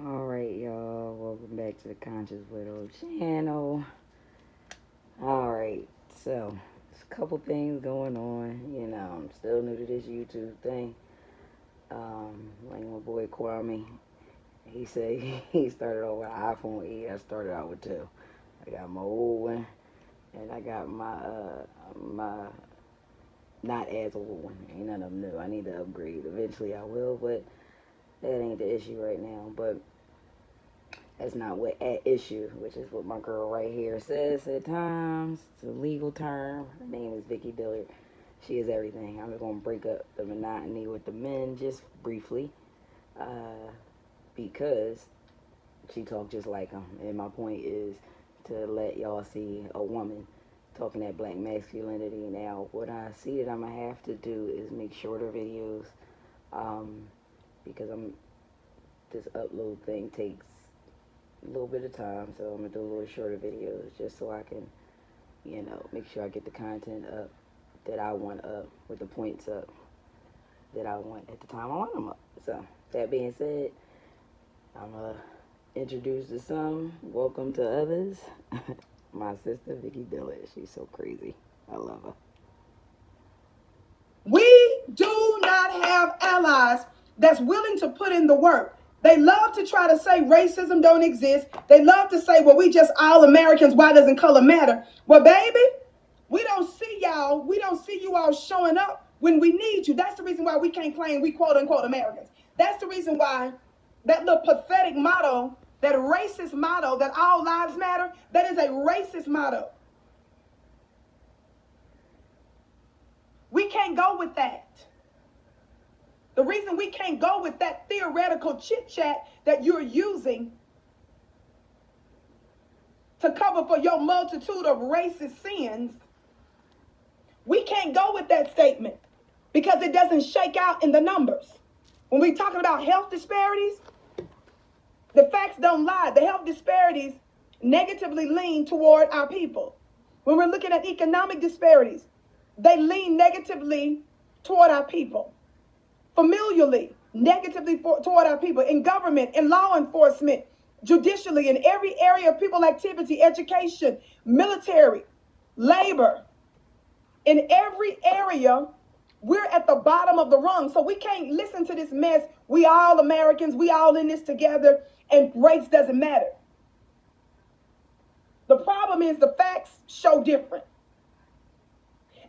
Alright, y'all. Welcome back to the Conscious Widow channel. Alright, so there's a couple things going on. You know, I'm still new to this YouTube thing. Like my boy Kwame, he said he started off with an iPhone 8. I started out with 2. I got my old one, and I got my not as old one. Ain't none of them new. I need to upgrade. Eventually I will, but that ain't the issue right now. But that's not what at issue, which is what my girl right here says at times. It's a legal term. Her name is Vicki Dillard. She is everything. I'm just going to break up the monotony with the men just briefly because she talked just like them. And my point is to let y'all see a woman talking that black masculinity. Now, what I see that I'm going to have to do is make shorter videos because this upload thing takes a little bit of time, so I'm gonna do a little shorter videos just so I can, you know, make sure I get the content up that I want up with the points up that I want at the time I want them up. So that being said, I'm gonna introduce to some, welcome to others. My sister Vicki Dillard. She's so crazy. I love her. We do not have allies that's willing to put in the work. They love to try to say racism don't exist. They love to say, well, we just all Americans. Why doesn't color matter? Well, baby, we don't see y'all. We don't see you all showing up when we need you. That's the reason why we can't claim we quote unquote Americans. That's the reason why that little pathetic motto, that racist motto, that all lives matter, that is a racist motto. We can't go with that. The reason we can't go with that theoretical chit-chat that you're using to cover for your multitude of racist sins, we can't go with that statement because it doesn't shake out in the numbers. When we're talking about health disparities, the facts don't lie. The health disparities negatively lean toward our people. When we're looking at economic disparities, they lean negatively toward our people. Familially, negatively toward our people. In government, in law enforcement, judicially, in every area of people activity, education, military, labor. In every area, we're at the bottom of the rung. So we can't listen to this mess. We all Americans, we all in this together, and race doesn't matter. The problem is the facts show different.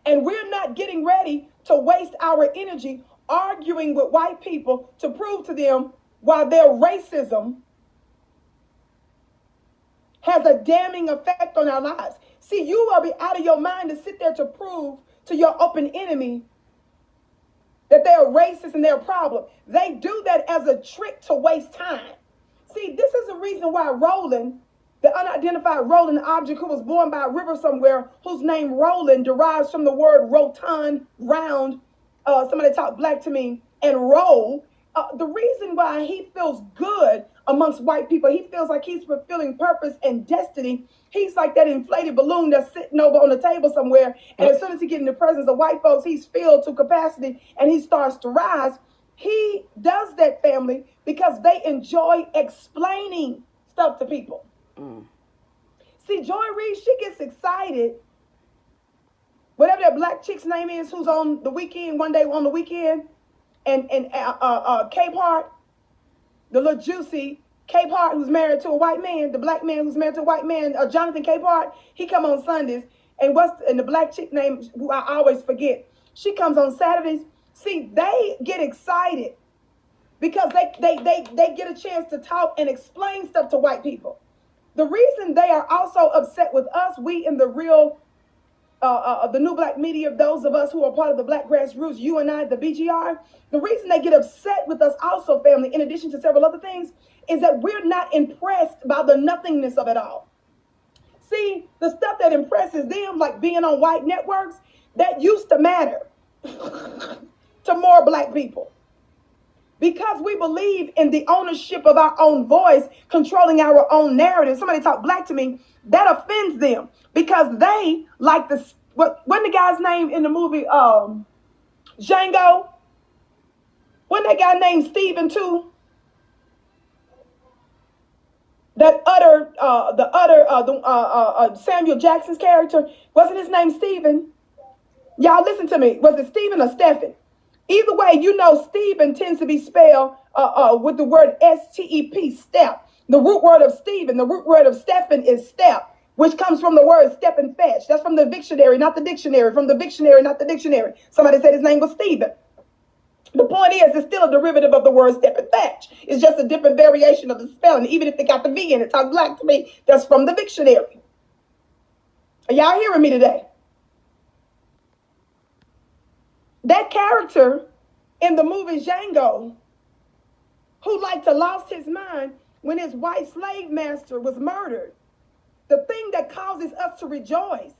And we're not getting ready to waste our energy arguing with white people to prove to them why their racism has a damning effect on our lives. See, you will be out of your mind to sit there to prove to your open enemy that they're racist and they're a problem. They do that as a trick to waste time. See, this is the reason why Roland, the unidentified Roland object who was born by a river somewhere, whose name Roland derives from the word rotund, round, somebody talked black to me, and roll. The reason why he feels good amongst white people, he feels like he's fulfilling purpose and destiny. He's like that inflated balloon that's sitting over on the table somewhere. And as soon as he gets in the presence of white folks, he's filled to capacity and he starts to rise. He does that, family, because they enjoy explaining stuff to people. See, Joy Reid, she gets excited. Whatever that black chick's name is, who's on the weekend, one day on the weekend, and Cape Hart, the little juicy Cape Hart who's married to a white man, the black man who's married to a white man, Jonathan Cape Hart, he come on Sundays, and the black chick name, who I always forget, she comes on Saturdays. See, they get excited because they get a chance to talk and explain stuff to white people. The reason they are also upset with us, we in the real the new black media, those of us who are part of the black grassroots, you and I, the BGR, the reason they get upset with us also, family, in addition to several other things, is that we're not impressed by the nothingness of it all. See, the stuff that impresses them, like being on white networks, that used to matter to more black people. Because we believe in the ownership of our own voice, controlling our own narrative. Somebody talk black to me, that offends them because they like the, wasn't the guy's name in the movie Django? Wasn't that guy named Steven too? Samuel Jackson's character, wasn't his name Stephen? Y'all listen to me. Was it Stephen or Stephen? Either way, you know Stephen tends to be spelled with the word S-T-E-P, step. The root word of Stephen, the root word of Stephen is step, which comes from the word step and fetch. That's from the dictionary, not the dictionary. From the dictionary, not the dictionary. Somebody said his name was Stephen. The point is, it's still a derivative of the word step and fetch. It's just a different variation of the spelling. Even if they got the V in it, talk black to me. That's from the dictionary. Are y'all hearing me today? That character in the movie Django, who like to lost his mind when his white slave master was murdered, the thing that causes us to rejoice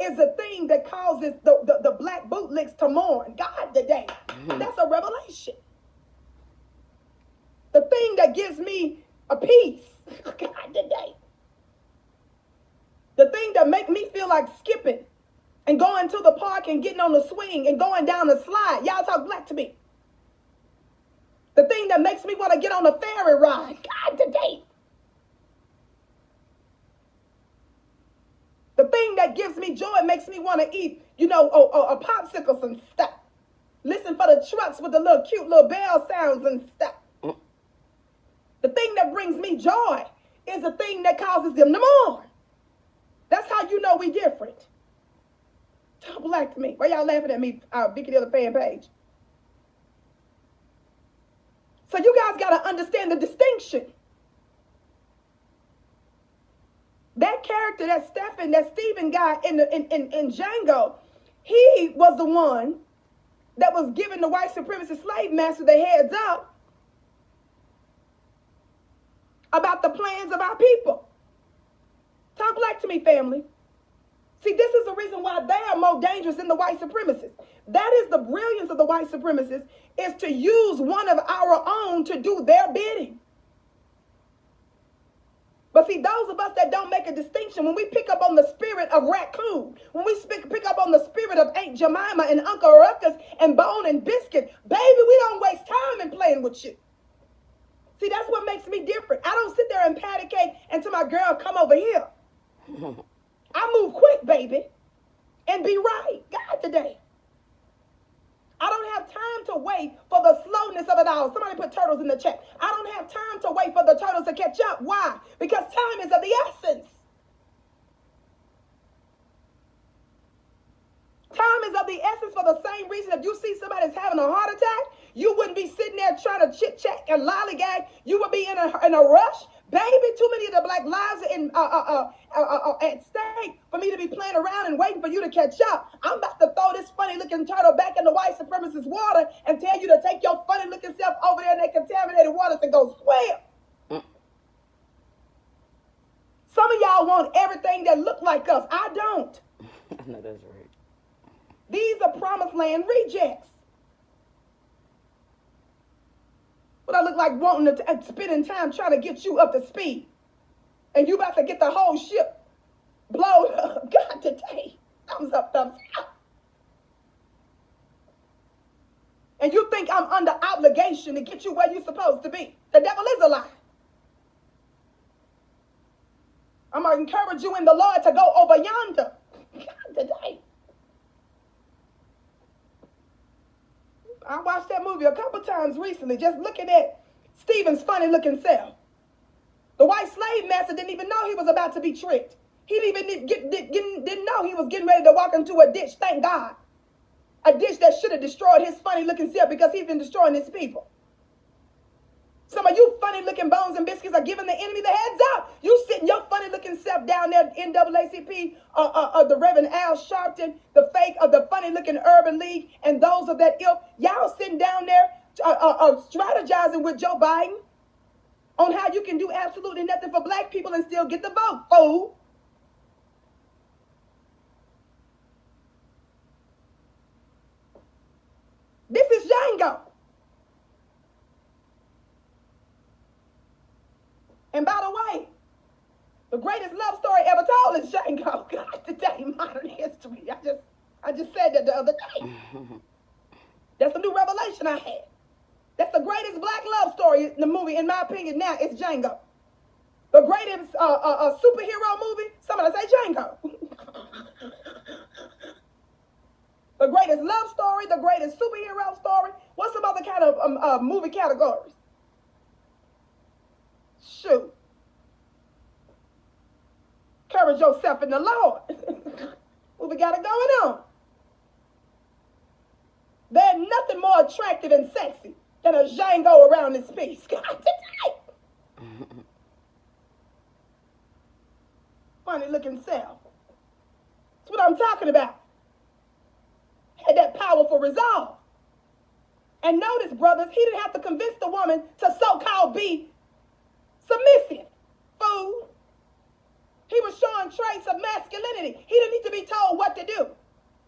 is the thing that causes the black bootlicks to mourn. God today. That's a revelation. The thing that gives me a peace. God today. The thing that make me feel like skipping and going to the park and getting on the swing and going down the slide. Y'all talk black to me. The thing that makes me want to get on a ferry ride. God today. The thing that gives me joy makes me want to eat, a popsicles and stuff. Listen for the trucks with the little cute little bell sounds and stuff. The thing that brings me joy is the thing that causes them to mourn. That's how you know we different. Talk black to me. Why y'all laughing at me, Vicki Dillard fan page? So you guys got to understand the distinction. That character, that Stephen guy in Django, he was the one that was giving the white supremacist slave master the heads up about the plans of our people. Talk black to me, family. See, this is the reason why they are more dangerous than the white supremacists. That is the brilliance of the white supremacists, is to use one of our own to do their bidding. But see, those of us that don't make a distinction, when we pick up on the spirit of raccoon, when we pick up on the spirit of Aunt Jemima and Uncle Ruckus and Bone and Biscuit, baby, we don't waste time in playing with you. See, that's what makes me different. I don't sit there and patty cake until my girl come over here. I move quick, baby, and be right. God today. I don't have time to wait for the slowness of it all. Somebody put turtles in the chat. I don't have time to wait for the turtles to catch up. Why? Because time is of the essence. Time is of the essence for the same reason. If you see somebody's having a heart attack, you wouldn't be sitting there trying to chit-chat and lollygag. You would be in a rush. Baby, too many of the black lives are at stake for me to be playing around and waiting for you to catch up. I'm about to throw this funny-looking turtle back in the white supremacist water and tell you to take your funny-looking self over there in that contaminated waters and go swim. Some of y'all want everything that look like us. I don't. I know that's right. These are promised land rejects. What I look like wanting to spending time trying to get you up to speed. And you about to get the whole ship blown up. God today. Thumbs up, thumbs up. And you think I'm under obligation to get you where you're supposed to be. The devil is a lie. I'm going to encourage you in the Lord to go over yonder. God today. I watched that movie a couple times recently, just looking at Stephen's funny-looking self. The white slave master didn't even know he was about to be tricked. He didn't know he was getting ready to walk into a ditch, thank God. A ditch that should have destroyed his funny-looking self because he's been destroying his people. Some of you funny-looking bones and biscuits are giving the enemy the heads up. You sitting your funny-looking self down there at NAACP, the Reverend Al Sharpton, the fake of the funny-looking Urban League, and those of that ilk. Y'all sitting down there strategizing with Joe Biden on how you can do absolutely nothing for black people and still get the vote, fool. This is Django. And by the way, the greatest love story ever told is Django. God, today, modern history. I just said that the other day. That's a new revelation I had. That's the greatest black love story in the movie, in my opinion, now it's Django. The greatest superhero movie? Somebody say Django. The greatest love story, the greatest superhero story. What's some other kind of movie categories? Shoot. Encourage yourself in the Lord. What we got it going on? There's nothing more attractive and sexy than a Django around this piece. Funny looking self. That's what I'm talking about. Had that powerful resolve. And notice, brothers, he didn't have to convince the woman to so-called be submissive. Fool. He was showing traits of masculinity. He didn't need to be told what to do.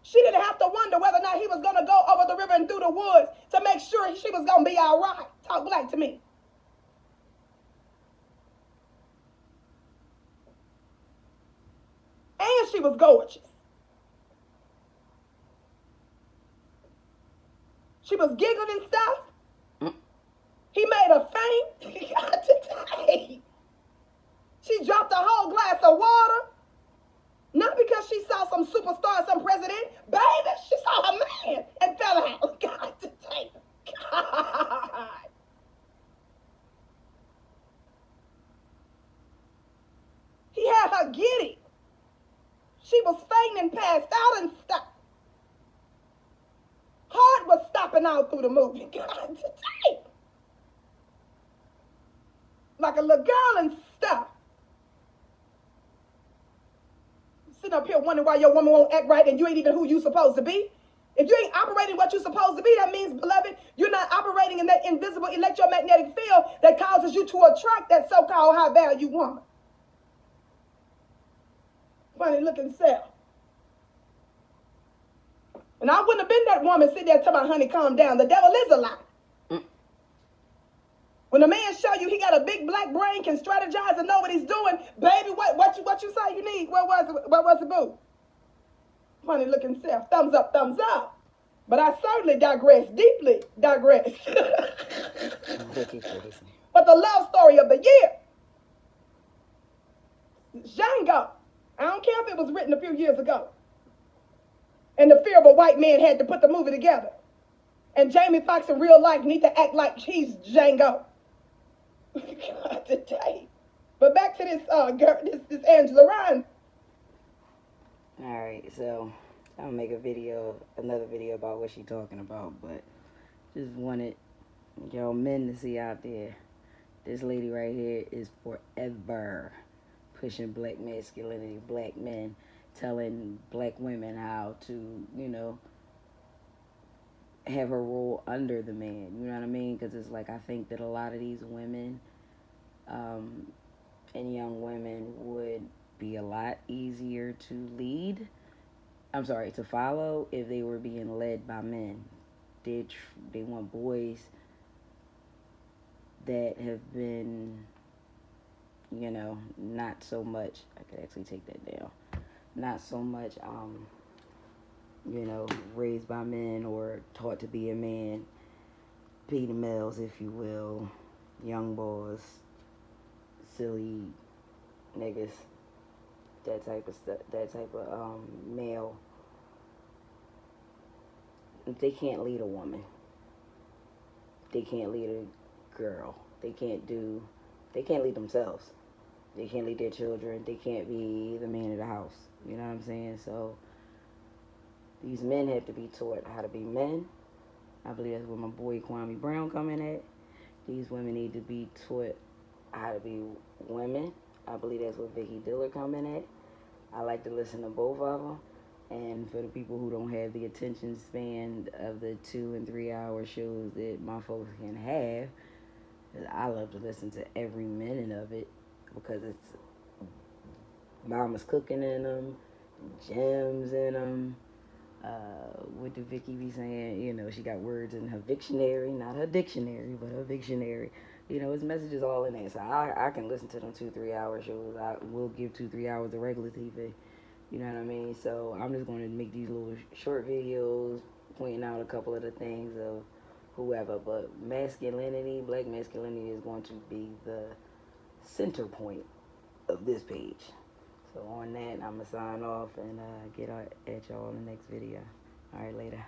She didn't have to wonder whether or not he was going to go over the river and through the woods to make sure she was going to be all right. Talk black to me. And she was gorgeous. She was giggling and stuff. He made her faint. She dropped a whole glass of water. Not because she saw some superstar, some president. Baby, she saw her man and fell out. God to take. God. He had her giddy. She was fainting, passed out and stuff. Heart was stopping out through the movie. God to take. Like a little girl and stuff. Sitting up here wondering why your woman won't act right and you ain't even who you supposed to be. If you ain't operating what you're supposed to be, that means, beloved, you're not operating in that invisible electromagnetic field that causes you to attract that so-called high-value woman. Funny looking self. And I wouldn't have been that woman sitting there telling my honey, calm down. The devil is a lie. When a man show you he got a big black brain, can strategize and know what he's doing, baby, what you say you need? What was the boo? Funny looking self. Thumbs up, thumbs up. But I certainly digress, deeply digress. But the love story of the year, Django. I don't care if it was written a few years ago. And the fear of a white man had to put the movie together. And Jamie Foxx in real life need to act like he's Django. God today. But back to this girl, this Angela Ryan. Alright, so I'm gonna make another video about what she's talking about, but just wanted y'all men to see out there. This lady right here is forever pushing black masculinity, black men, telling black women how to, have her role under the man. You know what I mean? Because it's like, I think that a lot of these women and young women would be a lot easier to follow if they were being led by men. They want boys that have been, not so much, I could actually take that down, not so much, raised by men or taught to be a man, beta males, if you will, young boys, silly niggas, that type of stuff, that type of male. They can't lead a woman. They can't lead a girl. They can't lead themselves. They can't lead their children. They can't be the man of the house. You know what I'm saying? So these men have to be taught how to be men. I believe that's where my boy Kwame Brown coming at. These women need to be taught how to be women. I believe that's where Vicki Dillard coming at. I like to listen to both of them. And for the people who don't have the attention span of the 2 and 3 hour shows that my folks can have, I love to listen to every minute of it because it's mama's cooking in them, gems in them. What did Vicki be saying? She got words in her dictionary, not her dictionary, but her dictionary. It's messages all in there. So I can listen to them 2-3 hour shows. I will give 2-3 hours of regular TV. You know what I mean? So I'm just going to make these little short videos pointing out a couple of the things of whoever. But masculinity, black masculinity is going to be the center point of this page. So on that, I'm going to sign off and get at y'all in the next video. All right, later.